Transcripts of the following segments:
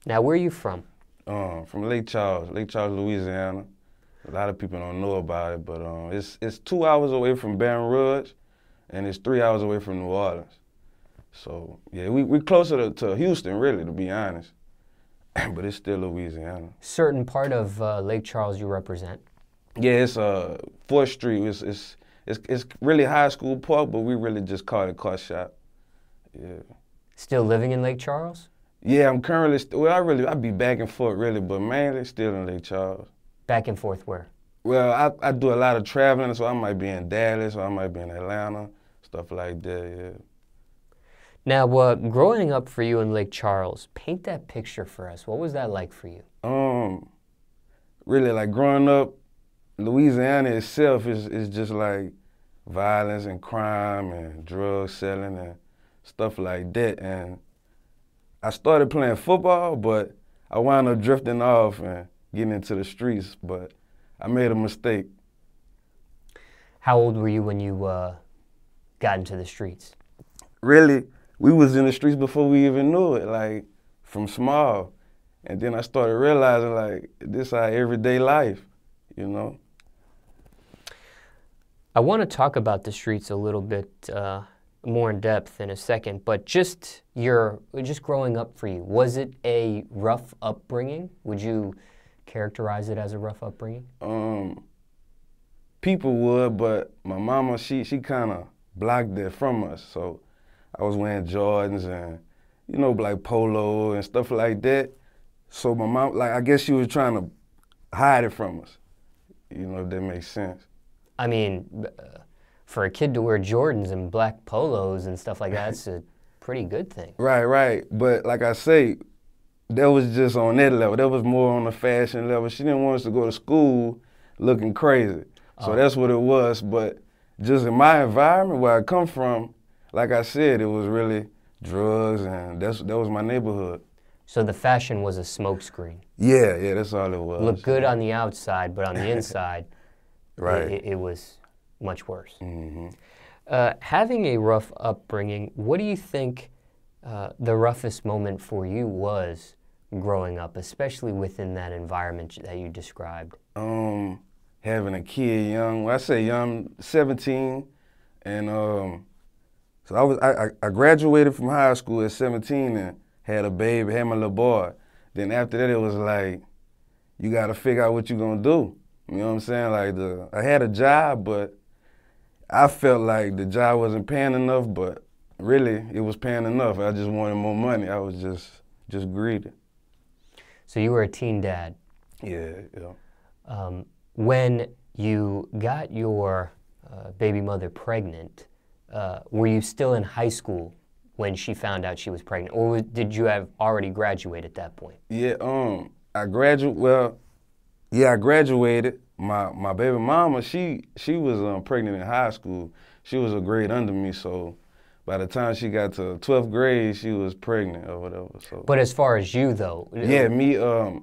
Now, where are you from? From Lake Charles, Louisiana. A lot of people don't know about it, but it's 2 hours away from Baton Rouge, and it's 3 hours away from New Orleans. So yeah, we closer to Houston, really, to be honest. But it's still Louisiana. Certain part of Lake Charles you represent? Yeah, it's 4th Street. It's really High School Park, but we really just call it Car Shop. Yeah. Still living in Lake Charles? Yeah, I'm currently, I be back and forth really, but mainly still in Lake Charles. Back and forth where? Well, I do a lot of traveling, so I might be in Dallas, or I might be in Atlanta, stuff like that, yeah. Now, growing up for you in Lake Charles, paint that picture for us. What was that like for you? Really, like growing up, Louisiana itself is just like violence and crime and drug selling and stuff like that. And I started playing football, but I wound up drifting off and getting into the streets, but I made a mistake. How old were you when you got into the streets? Really, we was in the streets before we even knew it, like from small. And then I started realizing like this is our everyday life, you know? I want to talk about the streets a little bit more in depth in a second, but just growing up for you, was it a rough upbringing? Would you characterize it as a rough upbringing? People would, but my mama, she kind of blocked that from us. So I was wearing Jordans and, you know, like polo and stuff like that. So my mom, like, I guess she was trying to hide it from us, you know, if that makes sense. I mean, for a kid to wear Jordans and black polos and stuff like that, that's a pretty good thing. Right. But like I say, that was just on that level. That was more on the fashion level. She didn't want us to go to school looking crazy. So that's what it was. But just in my environment where I come from, like I said, it was really drugs, and that was my neighborhood. So the fashion was a smokescreen. Yeah, that's all it was. Looked good on the outside, but on the inside, right. it was much worse. Mm-hmm. Having a rough upbringing, what do you think the roughest moment for you was growing up, especially within that environment that you described? Having a kid young, when I say young, 17, and so I graduated from high school at 17 and had a baby, had my little boy. Then after that, it was like, you got to figure out what you're going to do. You know what I'm saying? Like, I had a job, but I felt like the job wasn't paying enough, but really, it was paying enough. I just wanted more money. I was just greedy. So you were a teen dad. Yeah. When you got your baby mother pregnant, were you still in high school when she found out she was pregnant, or did you have already graduated at that point? Yeah, I graduated. I graduated. My baby mama, she was pregnant in high school. She was a grade under me, so by the time she got to 12th grade, she was pregnant or whatever. So. But as far as you, though, yeah, me.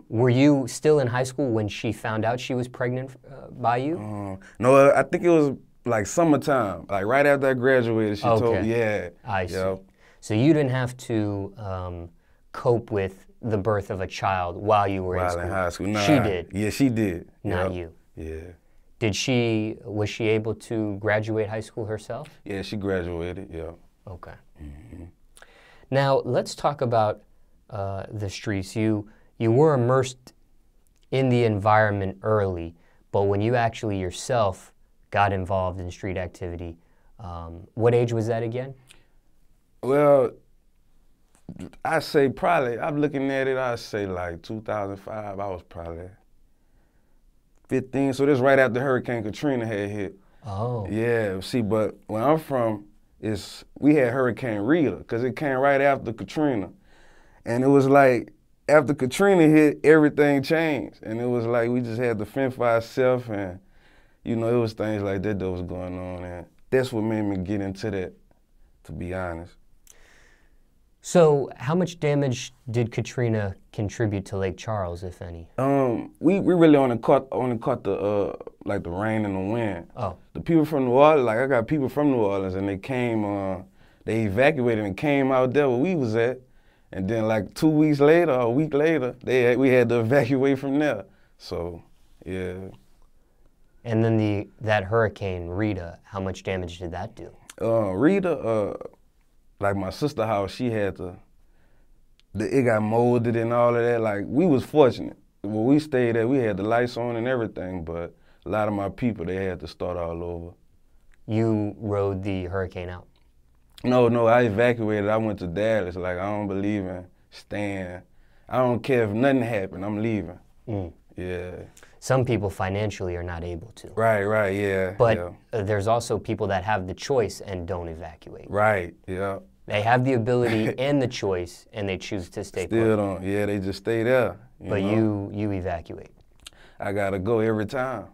Were you still in high school when she found out she was pregnant by you? No, I think it was like summertime, like right after I graduated. She told me, yeah. I see. So you didn't have to cope with the birth of a child while you were in school. In high school. Nah, she did. Yeah, she did. Not you. Yeah. Was she able to graduate high school herself? Yeah, she graduated, yeah. Okay. Mm-hmm. Now, let's talk about the streets. You were immersed in the environment early, but when you actually yourself got involved in street activity, what age was that again? Well, I say probably, I'm looking at it, I say like 2005, I was probably 15. So this right after Hurricane Katrina had hit. Oh. Yeah, see, but where I'm from, we had Hurricane Rita, because it came right after Katrina. And it was like, after Katrina hit, everything changed. And it was like, we just had to fend for ourselves, and, you know, it was things like that was going on. And that's what made me get into that, to be honest. So how much damage did Katrina contribute to Lake Charles, if any? We really only caught the like the rain and the wind. Oh. The people from New Orleans, like I got people from New Orleans, and they came, they evacuated and came out there where we was at, And then like 2 weeks later, or a week later, we had to evacuate from there. So, yeah. And then that hurricane, Rita, how much damage did that do? Rita, like my sister house, she had it got molded and all of that. Like, we was fortunate. When we stayed there, we had the lights on and everything, but a lot of my people, they had to start all over. You rode the hurricane out? No, I evacuated. I went to Dallas. Like, I don't believe in staying. I don't care if nothing happened, I'm leaving. Yeah. Some people financially are not able to. Right, yeah. But there's also people that have the choice and don't evacuate. Right, yeah. They have the ability and the choice, and they choose to stay put. Still don't, yeah, they just stay there. But you evacuate. I gotta go every time.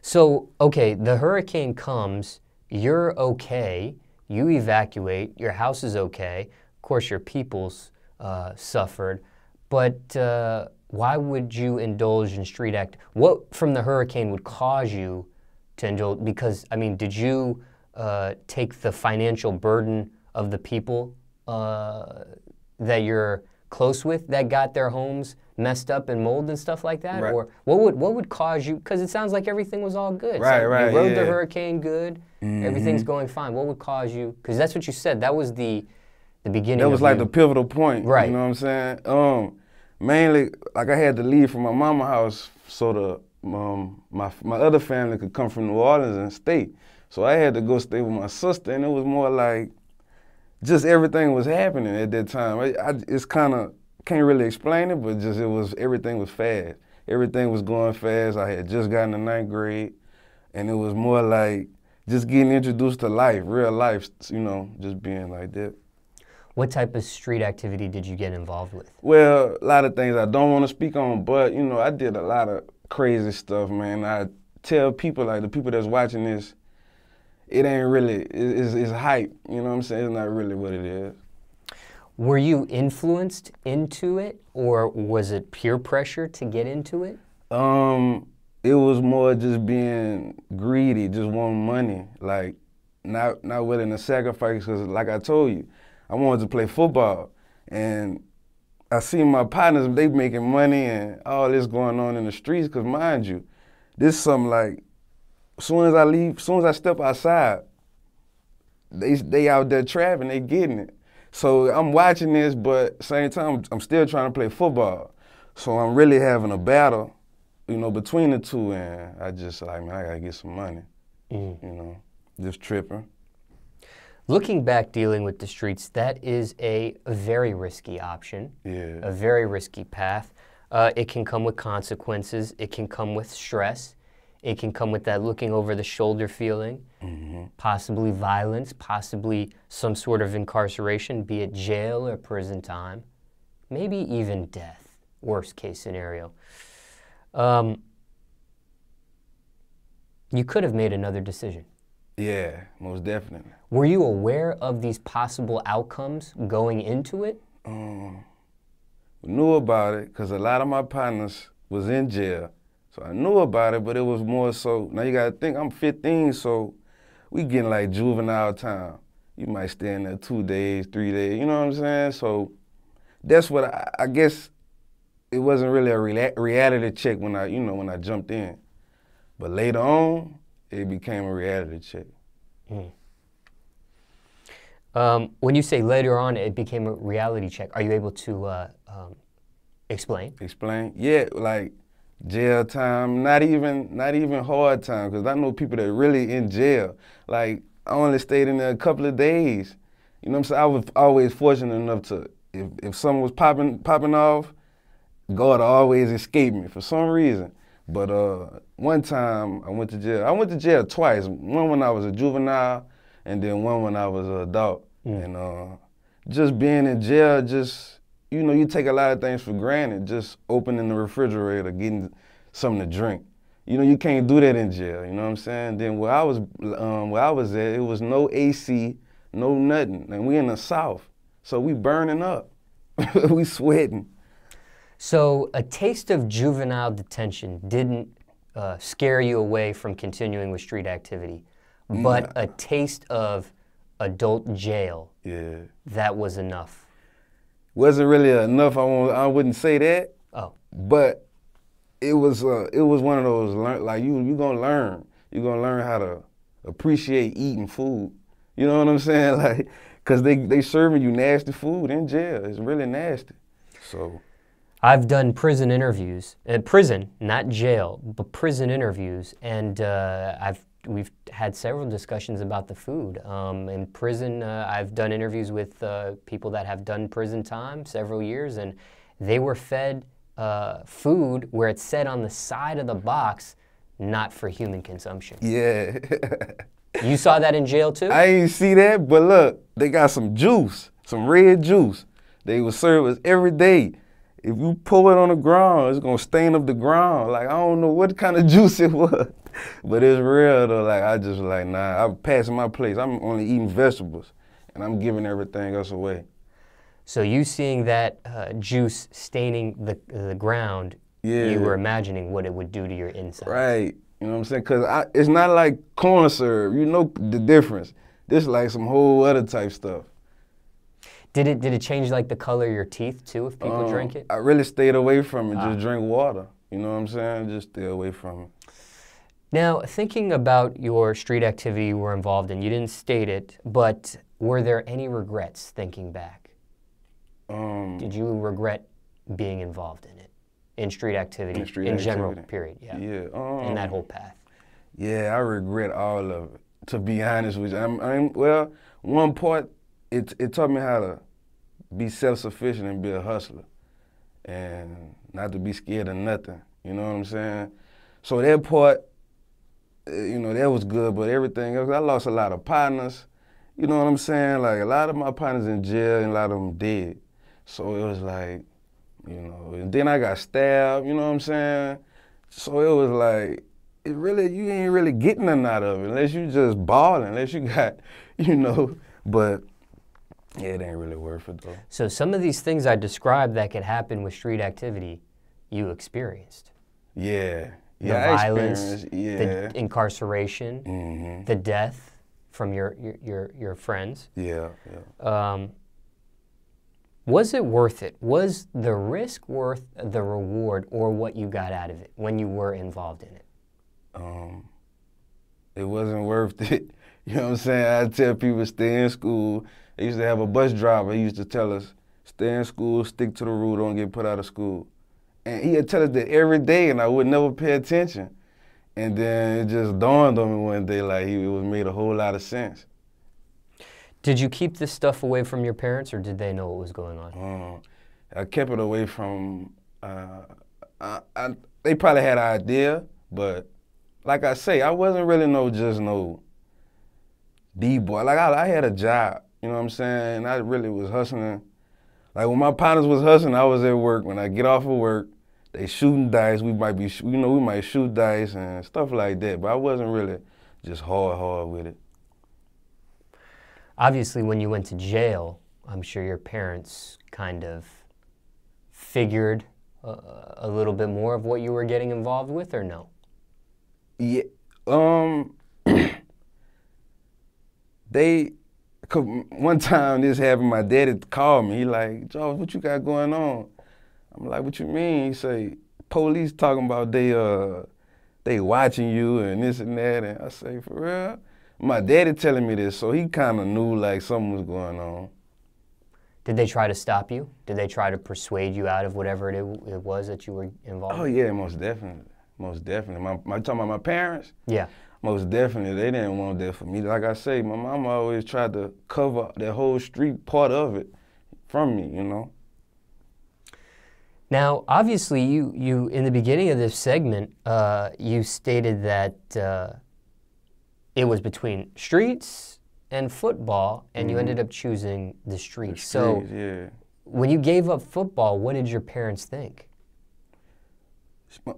So, okay, the hurricane comes, you're okay, you evacuate, your house is okay, of course your people's suffered, but why would you indulge in street act? What from the hurricane would cause you to indulge? Because, I mean, did you take the financial burden of the people that you're close with that got their homes messed up and mold and stuff like that? Right. Or what would cause you, because it sounds like everything was all good. Right, so right, you rode yeah. the hurricane good, everything's going fine. What would cause you, because that's what you said, that was the beginning That was of like the pivotal point, right. You know what I'm saying? Mainly, like I had to leave from my mama's house so my other family could come from New Orleans and stay. So I had to go stay with my sister, and it was more like just everything was happening at that time. It's kind of, can't really explain it, but just everything was fast. Everything was going fast. I had just gotten to 9th grade, and it was more like just getting introduced to life, real life, you know, just being like that. What type of street activity did you get involved with? Well, a lot of things I don't want to speak on, but, you know, I did a lot of crazy stuff, man. I tell people, like the people that's watching this, it ain't really, it's hype, you know what I'm saying? It's not really what it is. Were you influenced into it, or was it peer pressure to get into it? It was more just being greedy, just wanting money, like not willing to sacrifice, because like I told you, I wanted to play football, and I see my partners, they making money and all this going on in the streets, because mind you, this is something like, as soon as I leave, as soon as I step outside, they out there trapping, they getting it. So I'm watching this, but at the same time, I'm still trying to play football. So I'm really having a battle, you know, between the two, and I just like, man, I gotta get some money, you know, just tripping. Looking back, dealing with the streets, that is a very risky option, a very risky path. It can come with consequences. It can come with stress. It can come with that looking over the shoulder feeling, possibly violence, possibly some sort of incarceration, be it jail or prison time, maybe even death, worst case scenario. You could have made another decision. Yeah, most definitely. Were you aware of these possible outcomes going into it? Knew about it because a lot of my partners was in jail. So I knew about it, but it was more so, now you gotta think, I'm 15, so we getting like juvenile time. You might stay in there 2 days, 3 days, you know what I'm saying? So that's what I guess it wasn't really a reality check when I jumped in. But later on, it became a reality check. When you say later on it became a reality check, are you able to explain? Explain? Yeah, like jail time, not even hard time, because I know people that really in jail. Like, I only stayed in there a couple of days. You know what I'm saying? I was always fortunate enough to, if something was popping off, God always escaped me for some reason. But one time I went to jail. I went to jail twice. One when I was a juvenile, and then one when I was an adult. And just being in jail, just, you know, you take a lot of things for granted. Just opening the refrigerator, getting something to drink. You know, you can't do that in jail. You know what I'm saying? Then where I was at, it was no AC, no nothing, and we in the South, so we burning up, we sweating. So a taste of juvenile detention didn't scare you away from continuing with street activity, but a taste of adult jail, Yeah. that was enough. Wasn't really enough. I wouldn't say that. Oh. But it was one of those like you gonna learn. You gonna learn how to appreciate eating food. You know what I'm saying? Like, cause they serving you nasty food in jail. It's really nasty. So. I've done prison interviews, prison, not jail, but prison interviews, and we've had several discussions about the food. In prison, I've done interviews with people that have done prison time several years, and they were fed food where it said on the side of the box, not for human consumption. Yeah. You saw that in jail too? I ain't see that, but look, they got some juice, some red juice. They will serve us every day. If you pour it on the ground, it's gonna stain up the ground. Like, I don't know what kind of juice it was, but it's real though. Like, I just like, nah, I'm passing my place. I'm only eating vegetables, and I'm giving everything else away. So you seeing that juice staining the ground, Yeah. you were imagining what it would do to your insides. Right, you know what I'm saying? Cause it's not like corn syrup, you know the difference. This like some whole other type stuff. Did it change like the color of your teeth too if people drink it? I really stayed away from it, just drink water. You know what I'm saying? Just stay away from it. Now, thinking about your street activity you were involved in, you didn't state it, but were there any regrets thinking back? Did you regret being involved in it? In street activity, in general, period, yeah. Yeah. In that whole path. Yeah, I regret all of it, to be honest with you. Well, one part, it taught me how to be self-sufficient and be a hustler and not to be scared of nothing, you know what I'm saying? So that part, you know, that was good, but everything else, I lost a lot of partners, you know what I'm saying? Like, a lot of my partners in jail and a lot of them dead. So it was like, you know, and then I got stabbed, you know what I'm saying? So it was like, you ain't really getting nothing out of it unless you just balling, unless you got, you know, but yeah, it ain't really worth it though. So some of these things I described that could happen with street activity, you experienced. Yeah. The Yeah, violence, yeah. the incarceration, the death from your friends. Yeah, yeah. Was it worth it? Was the risk worth the reward or what you got out of it when you were involved in it? It wasn't worth it. You know what I'm saying? I tell people stay in school. I used to have a bus driver. He used to tell us, stay in school, stick to the rule, don't get put out of school. And he'd tell us that every day, and I would never pay attention. And then it just dawned on me one day, like, it was made a whole lot of sense. Did you keep this stuff away from your parents, or did they know what was going on? I kept it away from, they probably had an idea, but like I say, I wasn't really no D-boy. Like, I had a job, you know what I'm saying? I really was hustling. Like, when my partners was hustling, I was at work. When I get off of work, they shooting dice. We might shoot dice and stuff like that, but I wasn't really just hard with it. Obviously, when you went to jail, I'm sure your parents kind of figured a little bit more of what you were getting involved with, or no? Yeah, one time this happened, my daddy called me. He like, Jarvis, what you got going on? I'm like, what you mean? He say, police talking about they watching you and this and that. And I say, for real? My daddy telling me this, so he kind of knew like something was going on. Did they try to stop you? Did they try to persuade you out of whatever it was that you were involved in? Oh yeah, most definitely. Most definitely. Talking about my parents? Yeah. Most definitely. They didn't want that for me. Like I say, my mama always tried to cover that whole street part of it from me, you know? Now, obviously, you in the beginning of this segment, you stated that it was between streets and football, and you ended up choosing the streets. So, yeah. When you gave up football, what did your parents think?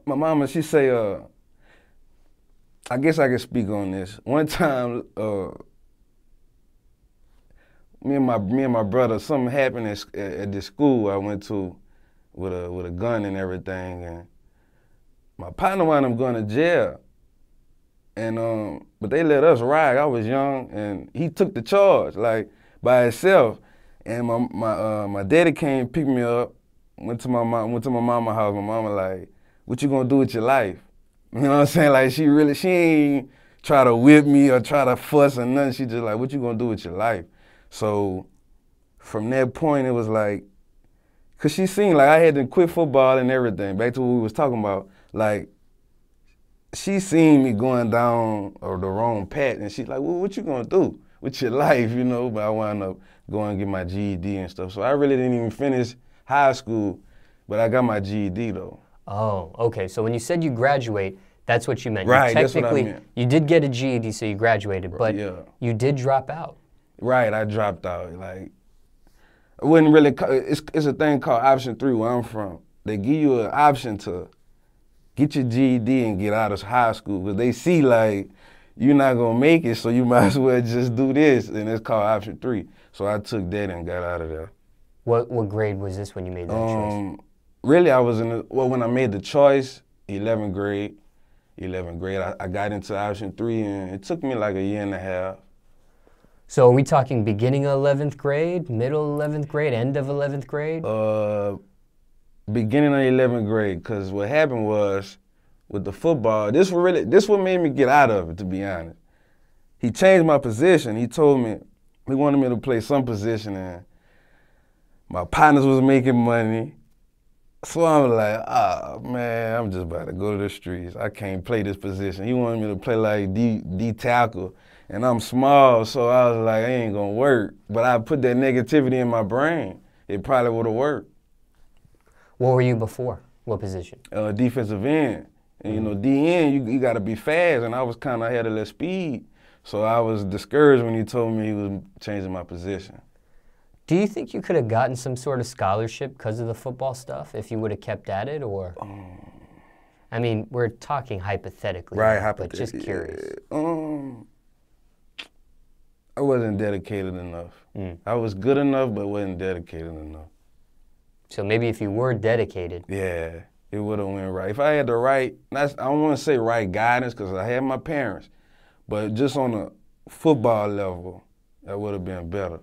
My mama, she say, I guess I can speak on this. One time, me and my brother, something happened at this school I went to with a gun and everything, and my partner wound up going to jail. And but they let us ride. I was young, and he took the charge, like, by himself. And my daddy came, picked me up, went to my mama's house. My mama like, what you gonna do with your life? You know what I'm saying? Like, she ain't try to whip me or try to fuss or nothing. She just like, what you gonna do with your life? So from that point, it was like, cause she seen like I had to quit football and everything. Back to what we was talking about, like, she seen me going down the wrong path, and she's like, well, what you gonna do with your life, you know? But I wound up going and get my GED and stuff. So I really didn't even finish high school, but I got my GED though. Oh, okay. So when you said you graduate, that's what you meant. Right, that's what I meant. You did get a GED, so you graduated, but yeah. You did drop out. Right, I dropped out. Like, I wouldn't really, it's a thing called option 3 where I'm from. They give you an option to get your GED and get out of high school, because they see like, you're not gonna make it, so you might as well just do this, and it's called option 3. So I took that and got out of there. What grade was this when you made that choice? Really, I was when I made the choice, 11th grade. 11th grade, I got into option 3, and it took me like a year and a half. So are we talking beginning of 11th grade, middle 11th grade, end of 11th grade? Beginning of 11th grade, because what happened was, with the football, this what made me get out of it, to be honest. He changed my position. He told me, he wanted me to play some position, and my partners was making money. So I'm like, oh man, I'm just about to go to the streets. I can't play this position. He wanted me to play like D tackle, and I'm small, so I was like, it ain't gonna work. But I put that negativity in my brain. It probably would have worked. What were you before? What position? Defensive end. And you know, DN, you gotta be fast, and I was kinda had a little speed. So I was discouraged when he told me he was changing my position. Do you think you could have gotten some sort of scholarship because of the football stuff if you would have kept at it, or? I mean, we're talking hypothetically, right? But just curious. I wasn't dedicated enough. I was good enough, but wasn't dedicated enough. So maybe if you were dedicated. Yeah, it would have went right. If I had the right, I don't want to say right guidance, because I had my parents, but just on a football level, that would have been better.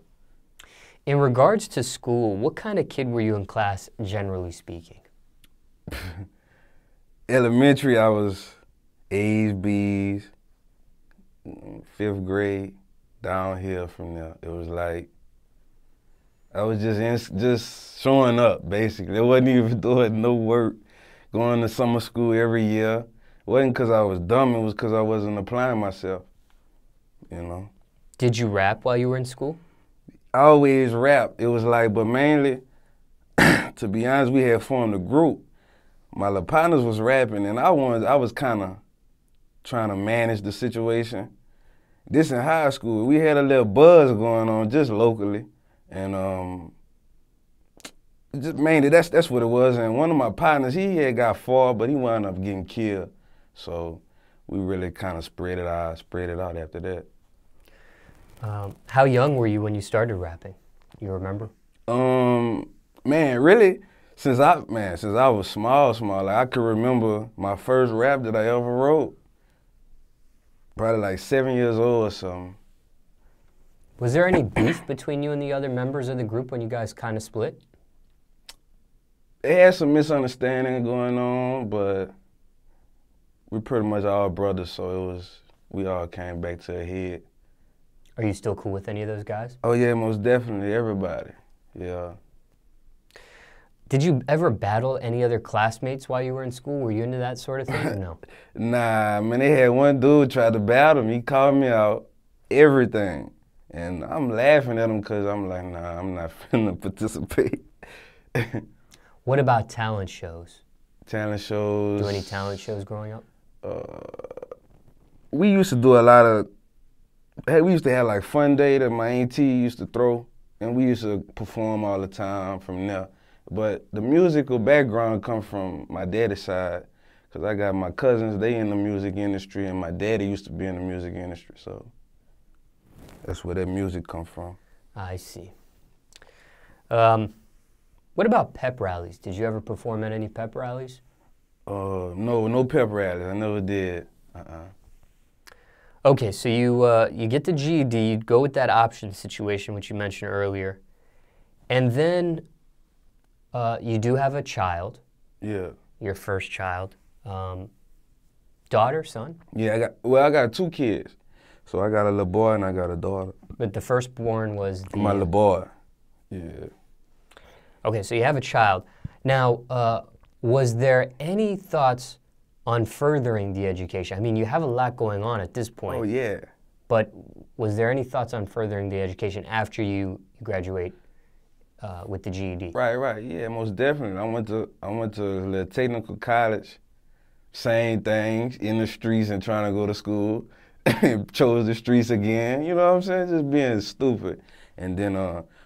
In regards to school, what kind of kid were you in class, generally speaking? Elementary, I was A's, B's. 5th grade, downhill from there. It was like, I was just showing up, basically. It wasn't even doing no work, going to summer school every year. It wasn't because I was dumb, it was because I wasn't applying myself, you know. Did you rap while you were in school? I always rap. It was like, but mainly, to be honest, we had formed a group. My little partners was rapping, and I was kind of trying to manage the situation. This in high school, we had a little buzz going on just locally, and just mainly that's what it was. And one of my partners, he had got far, but he wound up getting killed. So we really kind of spread it out after that. How young were you when you started rapping? You remember? Man, really, since I was small, like I could remember my first rap that I ever wrote, probably like 7 years old or something. Was there any beef between you and the other members of the group when you guys kind of split? They had some misunderstanding going on, but we pretty much all brothers, so we all came back to a head. Are you still cool with any of those guys? Oh yeah, most definitely, everybody, yeah. Did you ever battle any other classmates while you were in school? Were you into that sort of thing or no? Nah, man, they had one dude try to battle me. He called me out, everything. And I'm laughing at him because I'm like, nah, I'm not finna participate. What about talent shows? Talent shows. Do any talent shows growing up? We used to do a lot of, we used to have like fun day that my auntie used to throw, and we used to perform all the time from there. But the musical background come from my daddy's side, because I got my cousins, they in the music industry, and my daddy used to be in the music industry, so that's where that music come from. I see. What about pep rallies? Did you ever perform at any pep rallies? No pep rallies, I never did. Okay, so you get the GED, you go with that option situation, which you mentioned earlier, and then you do have a child. Yeah. Your first child. Daughter, son? Yeah, I got 2 kids. So I got a little boy and I got a daughter. But the firstborn was My little boy. Yeah. Okay, so you have a child. Now, was there any thoughts on furthering the education? I mean, you have a lot going on at this point. Oh, yeah. But was there any thoughts on furthering the education after you graduate with the GED? Right. Yeah, most definitely. I went to a little technical college. Same things, in the streets and trying to go to school. Chose the streets again, you know what I'm saying? Just being stupid. And then,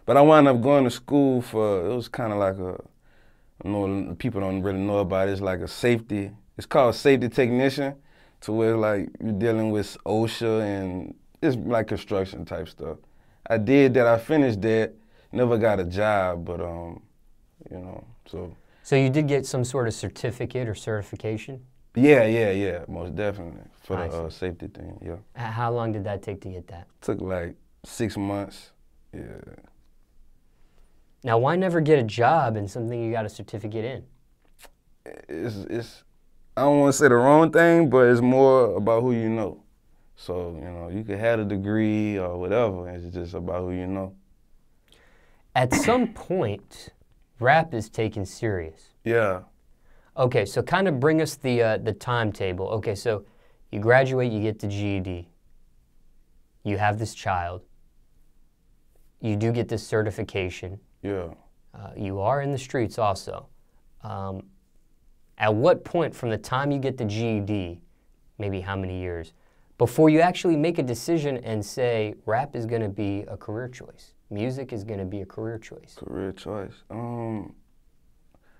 but I wound up going to school for, it was kind of like people don't really know about it. It's like a safety, it's called safety technician, to where like you're dealing with OSHA and it's like construction type stuff. I did that, I finished that, never got a job, but you know, so. So you did get some sort of certificate or certification? Yeah, most definitely, for the safety thing, yeah. How long did that take to get that? Took like 6 months, yeah. Now, why never get a job in something you got a certificate in? It's I don't want to say the wrong thing, but it's more about who you know. So, you know, you could have a degree or whatever, it's just about who you know. At some point, rap is taken serious. Yeah. Okay, so kind of bring us the timetable. Okay, so you graduate, you get the GED. You have this child. You do get this certification. Yeah. You are in the streets also. At what point from the time you get the GED, maybe how many years, before you actually make a decision and say rap is going to be a career choice, music is going to be a career choice? Career choice.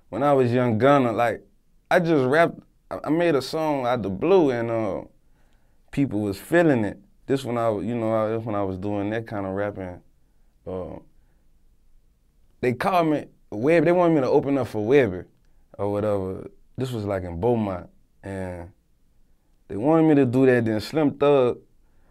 When I was young gunner, like, I just rapped, I made a song out the blue and people was feeling it. This when I was doing that kind of rapping. They called me Webby, they wanted me to open up for Webby or whatever. This was like in Beaumont, and they wanted me to do that. Then Slim Thug,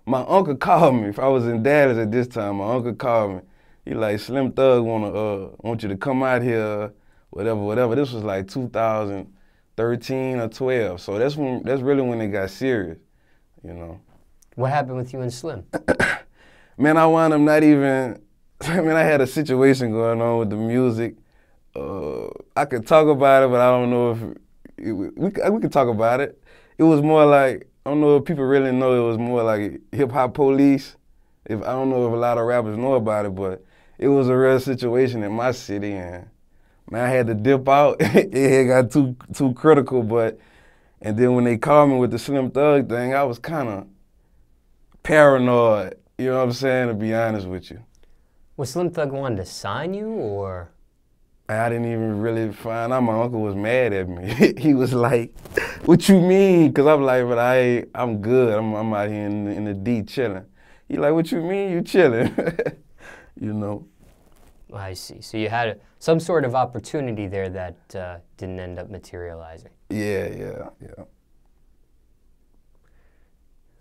my uncle called me. If I was in Dallas at this time, my uncle called me. He like, Slim Thug want you to come out here, whatever. This was like 2013 or 12. So that's really when it got serious, you know. What happened with you and Slim? Man, I wound up not even, I mean, I had a situation going on with the music. I could talk about it, but I don't know if, we could talk about it. It was more like, I don't know if people really know, it was more like hip hop police. I don't know if a lot of rappers know about it, but it was a real situation in my city, and man, I had to dip out. It got too critical, and then when they called me with the Slim Thug thing, I was kind of paranoid, you know what I'm saying, to be honest with you. Was Slim Thug wanted to sign you, or? I didn't even really find out. My uncle was mad at me. He was like, what you mean? Because I'm like, but I'm good. I'm out here in the D chilling. He like, what you mean you chilling? You know. I see. So you had some sort of opportunity there that didn't end up materializing. Yeah.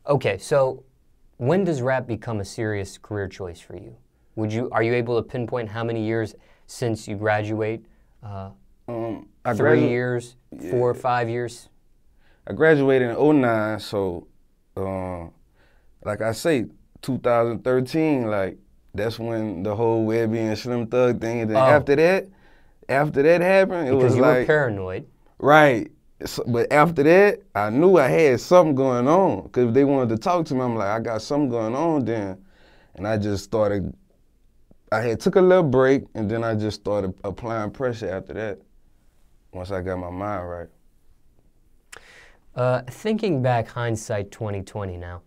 Okay, so when does rap become a serious career choice for you? Are you able to pinpoint how many years since you graduate? 3 years, 4 or 5 years? I graduated in 2009, so like I say, 2013, like that's when the whole Webby and Slim Thug thing, and then after that happened, it was like— Because you were paranoid. Right. So, but after that, I knew I had something going on, because if they wanted to talk to me, I'm like, I got something going on then. And I just started, took a little break, and then I just started applying pressure after that, once I got my mind right. Thinking back, hindsight 2020 now,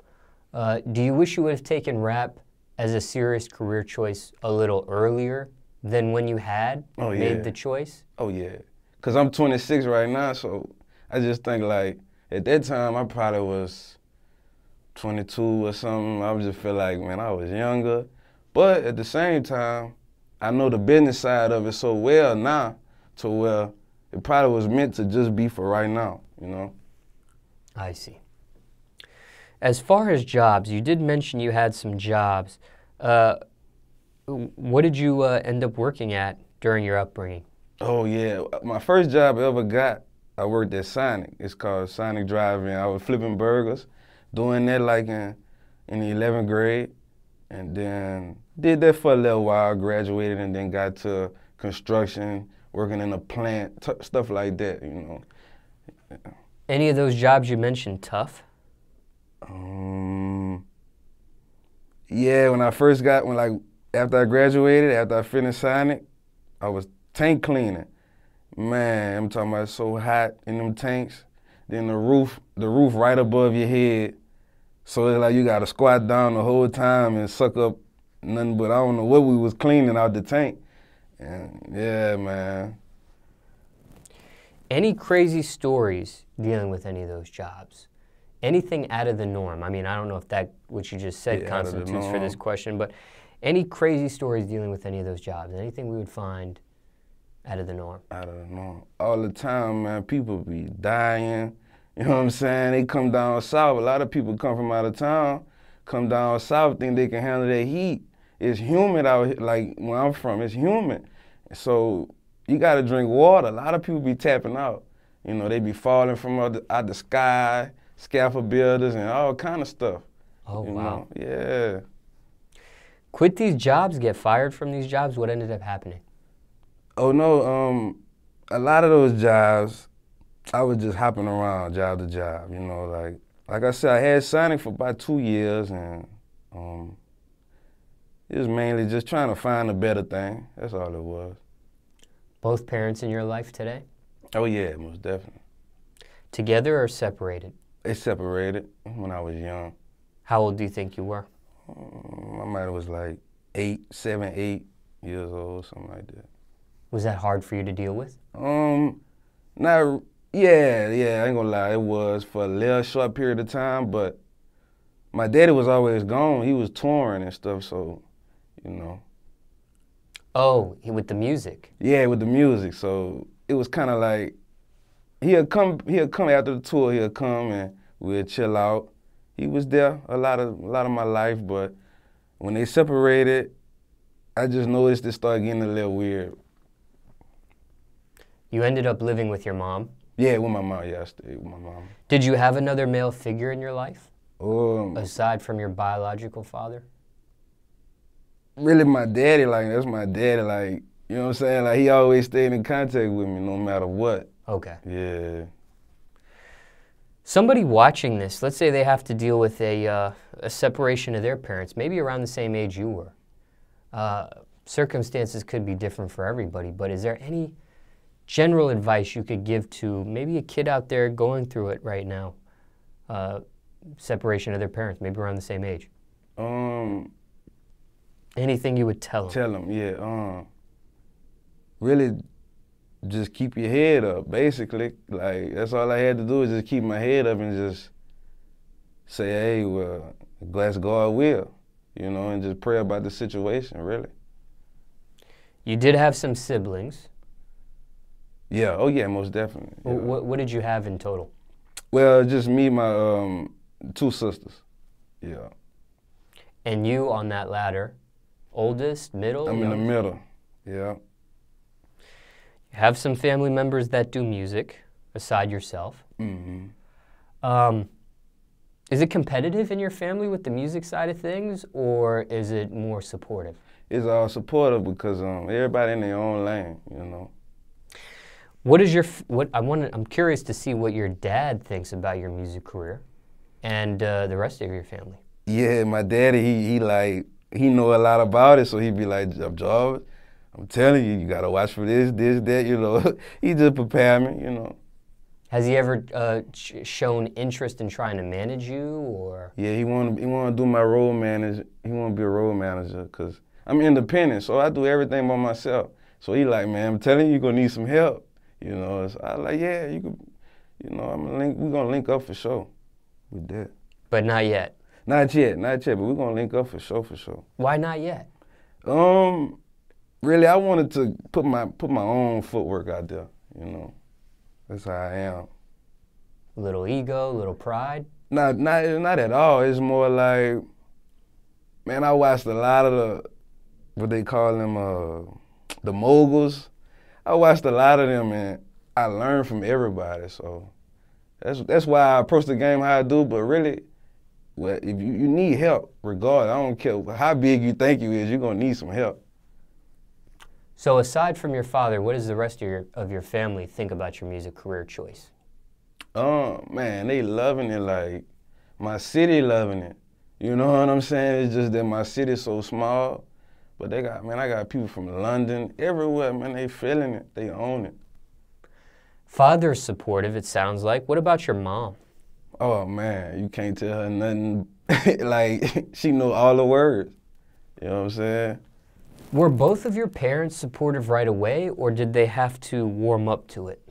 do you wish you would have taken rap as a serious career choice a little earlier than when you had made the choice? Oh, yeah. Because I'm 26 right now, so I just think, like, at that time, I probably was 22 or something. I just feel like, man, I was younger. But at the same time, I know the business side of it so well now, to where it probably was meant to just be for right now, you know? I see. As far as jobs, you did mention you had some jobs. What did you end up working at during your upbringing? Oh yeah, my first job I ever got, I worked at Sonic. It's called Sonic Drive-In. I was flipping burgers, doing that like in the 11th grade, and then did that for a little while, graduated, and then got to construction, working in a plant, stuff like that, you know. Any of those jobs you mentioned tough? Yeah, after I graduated, after I finished Sonic, I was tank cleaning. Man, I'm talking about it's so hot in them tanks. Then the roof right above your head. So it's like you gotta squat down the whole time and suck up nothing but I don't know what we was cleaning out the tank. And yeah, man. Any crazy stories dealing with any of those jobs? Anything out of the norm? I mean, I don't know if that, what you just said, constitutes for this question, but any crazy stories dealing with any of those jobs? Anything we would find out of the norm? Out of the norm. All the time, man, people be dying. You know what I'm saying? They come down south. A lot of people come from out of town, come down south, think they can handle that heat. It's humid out here, like where I'm from, it's humid. So you gotta drink water. A lot of people be tapping out. You know, they be falling from out the sky, scaffold builders and all kind of stuff. Oh, you wow. know? Yeah. Quit these jobs, get fired from these jobs? What ended up happening? Oh no, a lot of those jobs, I was just hopping around job to job, you know, like I said, I had Sonic for about 2 years and it was mainly just trying to find a better thing. That's all it was. Both parents in your life today? Oh yeah, most definitely. Together or separated? They separated when I was young. How old do you think you were? I might have was like 7, 8 years old, something like that. Was that hard for you to deal with? Not, yeah, I ain't gonna lie, it was for a little short period of time, but my daddy was always gone. He was touring and stuff, so, you know. Oh, with the music? Yeah, with the music, so it was kind of like, he'll come after the tour, he'll come and we'll chill out. He was there a lot of my life, but when they separated, I just noticed it started getting a little weird. You ended up living with your mom? Yeah, with my mom. Yeah, I stayed with my mom. Did you have another male figure in your life? Aside from your biological father? Really my daddy, like, that's my daddy, like, you know what I'm saying? Like, he always stayed in contact with me no matter what. Okay. Yeah. Somebody watching this, let's say they have to deal with a separation of their parents, maybe around the same age you were. Circumstances could be different for everybody, but is there any general advice you could give to maybe a kid out there going through it right now? Separation of their parents, maybe around the same age. Anything you would tell them? Tell them, yeah. Really just keep your head up, basically. Like, that's all I had to do is just keep my head up and just say, hey, well, bless God will, you know, and just pray about the situation, really. You did have some siblings. Yeah, oh yeah, most definitely. Yeah. What did you have in total? Well, just me, my 2 sisters, yeah. And you on that ladder, oldest, middle? I'm in the middle, yeah. You have some family members that do music, aside yourself. Mm-hmm. Is it competitive in your family with the music side of things, or is it more supportive? It's all supportive because everybody in their own lane, you know. What is I'm curious to see what your dad thinks about your music career and the rest of your family. Yeah, my daddy, he know a lot about it, so he be like, Jarvis, I'm telling you, you gotta watch for this, that, you know. He just prepare me, you know. Has he ever shown interest in trying to manage you, or? Yeah, he wanna do my role manager. He wanna be a role manager, cause I'm independent, so I do everything by myself. So he like, man, I'm telling you, you're gonna need some help. You know, so I like, yeah, you could, you know, we're gonna link up for sure with that. But not yet? Not yet, but we're gonna link up for sure. Why not yet? Really, I wanted to put my own footwork out there, you know. That's how I am. A little ego, a little pride? Not at all. It's more like, man, I watched a lot of what they call them, the moguls. I watched a lot of them, and I learned from everybody. So that's why I approach the game how I do. But really, well, if you need help, regardless, I don't care how big you think you is, you're gonna need some help. So aside from your father, what does the rest of your family think about your music career choice? Man, they loving it. Like my city loving it. You know what I'm saying? It's just that my city's so small. But I got people from London, everywhere, man, they feeling it, they own it. Father's supportive, it sounds like. What about your mom? Oh man, you can't tell her nothing. Like, she know all the words. You know what I'm saying? Were both of your parents supportive right away, or did they have to warm up to it?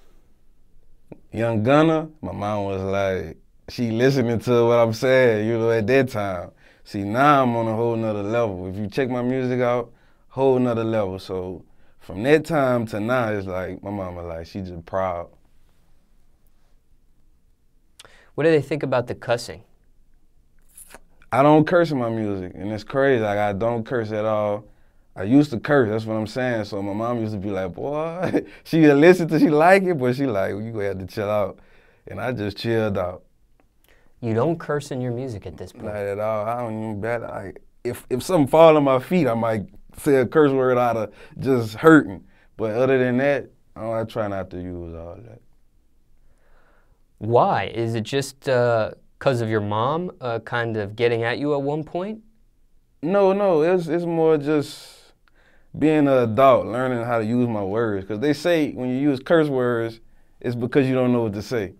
Young Gunner, my mom was like, she listening to what I'm saying, you know, at that time. See, now I'm on a whole nother level. If you check my music out, whole nother level. So from that time to now, it's like, my mama like, she just proud. What do they think about the cussing? I don't curse in my music, and it's crazy. Like, I don't curse at all. I used to curse, that's what I'm saying. So my mom used to be like, boy, she listen to, she like it, but she like, you gonna have to chill out. And I just chilled out. You don't curse in your music at this point? Not at all. I don't even bat. Like, if something fall on my feet, I might say a curse word out of just hurting. But other than that, I try not to use all that. Why? Is it just because of your mom kind of getting at you at one point? No, it's more just being an adult, learning how to use my words. Because they say when you use curse words, it's because you don't know what to say.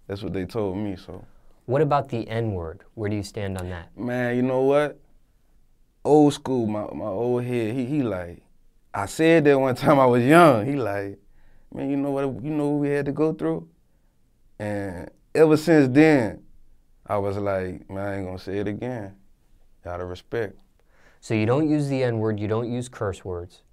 That's what they told me, so. What about the N-word? Where do you stand on that? Man, you know what? Old school, my old head, he like, I said that one time I was young. He like, man, you know what we had to go through? And ever since then, I was like, man, I ain't gonna say it again. Out of respect. So you don't use the N-word, you don't use curse words.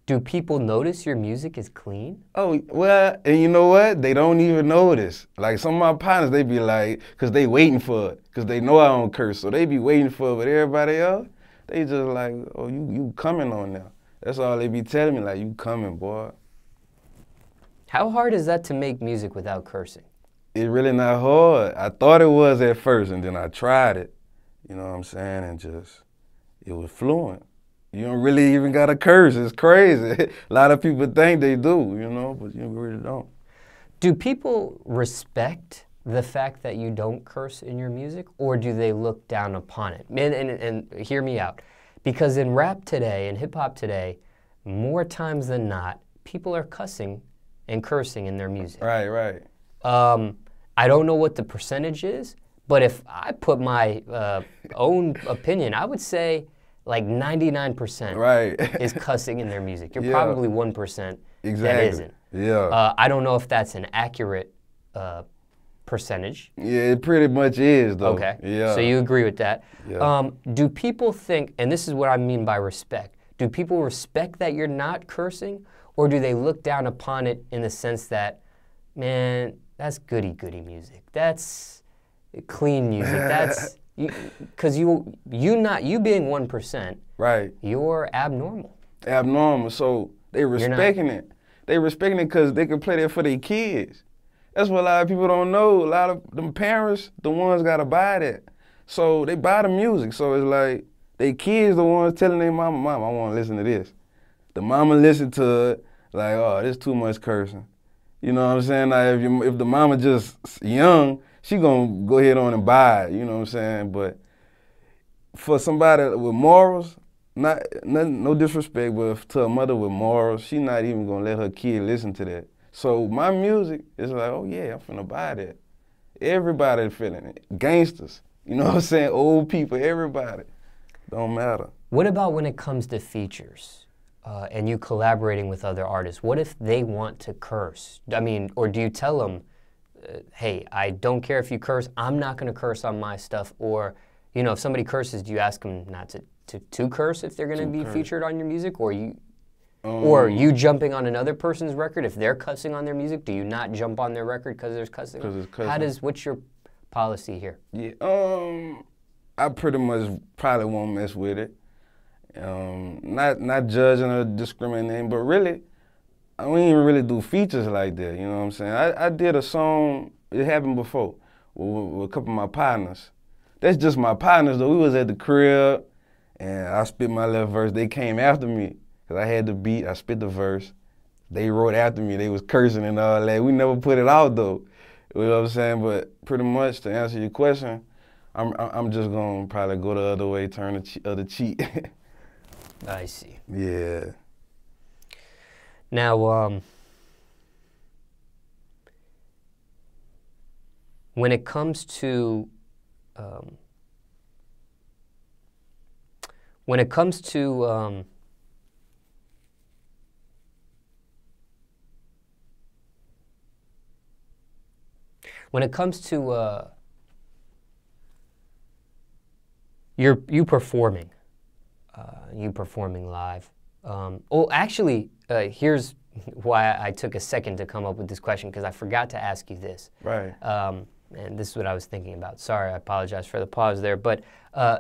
Do people notice your music is clean? Oh, well, and you know what? They don't even notice. Like, some of my partners, they be like, because they waiting for it, because they know I don't curse, so they be waiting for it, but everybody else, they just like, oh, you coming on now. That's all they be telling me, like, you coming, boy. How hard is that to make music without cursing? It's really not hard. I thought it was at first, and then I tried it, you know what I'm saying, and just, it was fluent. You don't really even got to curse. It's crazy. A lot of people think they do, you know, but you really don't. Do people respect the fact that you don't curse in your music, or do they look down upon it? And hear me out. Because in rap today, in hip-hop today, more times than not, people are cussing and cursing in their music. Right. I don't know what the percentage is, but if I put my own opinion, I would say like 99% is cussing in their music. You're probably 1% that isn't. Yeah. I don't know if that's an accurate percentage. Yeah, it pretty much is, though. Okay. Yeah. So you agree with that. Yeah. Do people think, and this is what I mean by respect, do people respect that you're not cursing, or do they look down upon it in the sense that, man, that's goody-goody music. That's clean music. That's... Because you being 1%, right? You're abnormal. Abnormal. So they respecting it. They respecting it because they can play that for their kids. That's what a lot of people don't know. A lot of them parents, the ones gotta buy that. So they buy the music. So it's like they kids, the ones telling their mama, "Mom, I want to listen to this." The mama listen to it like, "Oh, this too much cursing." You know what I'm saying? Like if the mama just young, she gonna go ahead on and buy it, you know what I'm saying? But for somebody with morals, no disrespect, but to a mother with morals, she not even gonna let her kid listen to that. So my music is like, oh yeah, I'm finna buy that. Everybody feeling it. Gangsters, you know what I'm saying? Old people, everybody. Don't matter. What about when it comes to features and you collaborating with other artists? What if they want to curse? I mean, or do you tell them, hey, I don't care if you curse, I'm not going to curse on my stuff? Or, you know, if somebody curses, do you ask them not to curse if they're going to be featured on your music? Or you jumping on another person's record, if they're cussing on their music, do you not jump on their record because there's cussing? Because it's cussing. What's your policy here? Yeah, I pretty much probably won't mess with it. Not judging or discriminating, but really, I don't even really do features like that, you know what I'm saying? I did a song, it happened before, with a couple of my partners. That's just my partners though. We was at the crib, and I spit my little verse. They came after me, because I had the beat, I spit the verse. They wrote after me, they was cursing and all that. We never put it out though, you know what I'm saying? But pretty much, to answer your question, I'm just gonna probably go the other way, turn the other cheek. I see. Yeah. Now, when it comes to when it comes to you performing live. Oh, actually, here's why I took a second to come up with this question, because I forgot to ask you this. Right. And this is what I was thinking about. Sorry, I apologize for the pause there. But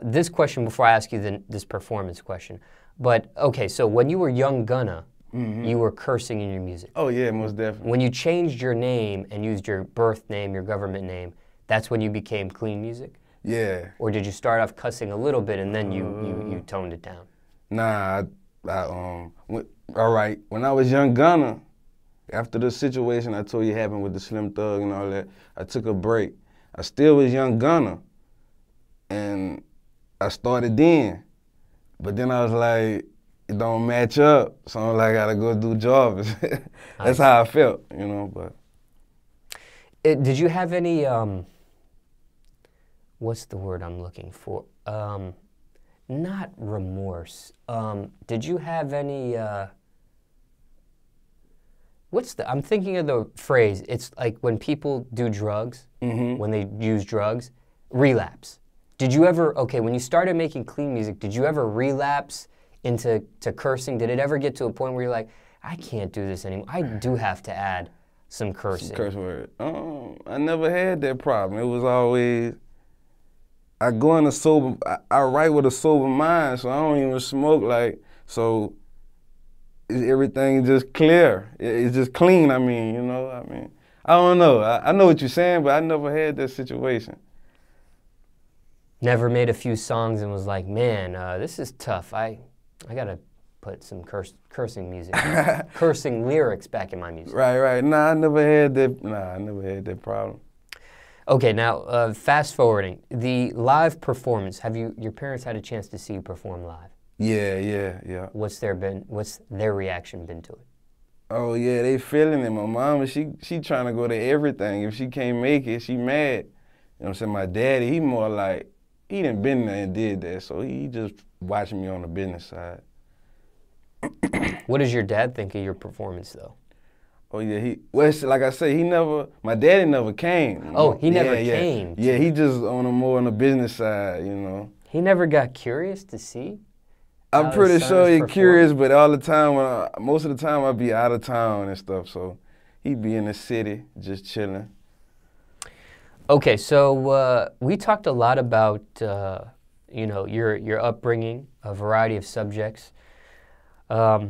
this question, before I ask you this performance question. But, okay, so when you were Young Gunna, you were cursing in your music. Oh, yeah, most definitely. When you changed your name and used your birth name, your government name, that's when you became clean music? Yeah. Or did you start off cussing a little bit and then you toned it down? Nah, all right, when I was Young Gunna, after the situation I told you happened with the Slim Thug and all that, I took a break. I still was Young Gunna, and I started then. But then I was like, it don't match up, so I'm like, I gotta go do Jarvis. That's how I felt, you know, but. Did you have any, what's the word I'm looking for? Not remorse. Did you have any, I'm thinking of the phrase, it's like when people do drugs, when they use drugs, relapse. Did you ever, okay, when you started making clean music, did you ever relapse into cursing? Did it ever get to a point where you're like, I can't do this anymore, I do have to add some cursing? Some curse word. I never had that problem. It was always, I go in a sober, I write with a sober mind, so I don't even smoke, like, so everything just clear. It's just clean, I mean, you know, I don't know. I know what you're saying, but I never had that situation. Never made a few songs and was like, man, this is tough. I gotta put some cursing music, cursing lyrics back in my music. Right. Nah, I never had that problem. Okay, now fast forwarding, the live performance. Have your parents had a chance to see you perform live? Yeah. What's their reaction been to it? Oh yeah, they feeling it. My mama, she trying to go to everything. If she can't make it, she mad. You know what I'm saying? My daddy, he more like, he done been there and did that, so he just watching me on the business side. What does your dad think of your performance, though? Oh yeah, like I said, my daddy never came. Oh, he never came? Yeah, he just more on the business side, you know. He never got curious to see? I'm pretty sure he's curious, but all the time, most of the time I be out of town and stuff, so he be in the city just chilling. Okay, so we talked a lot about you know, your upbringing, a variety of subjects, but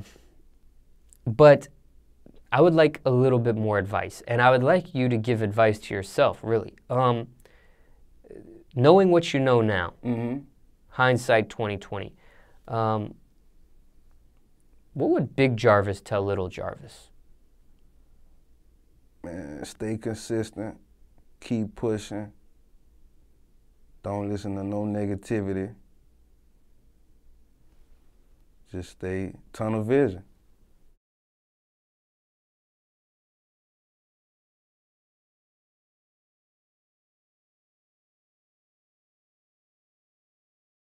I would like a little bit more advice, and I would like you to give advice to yourself, really. Knowing what you know now, hindsight 2020, what would Big Jarvis tell Little Jarvis? Man, stay consistent, keep pushing, don't listen to no negativity, just stay tunnel vision.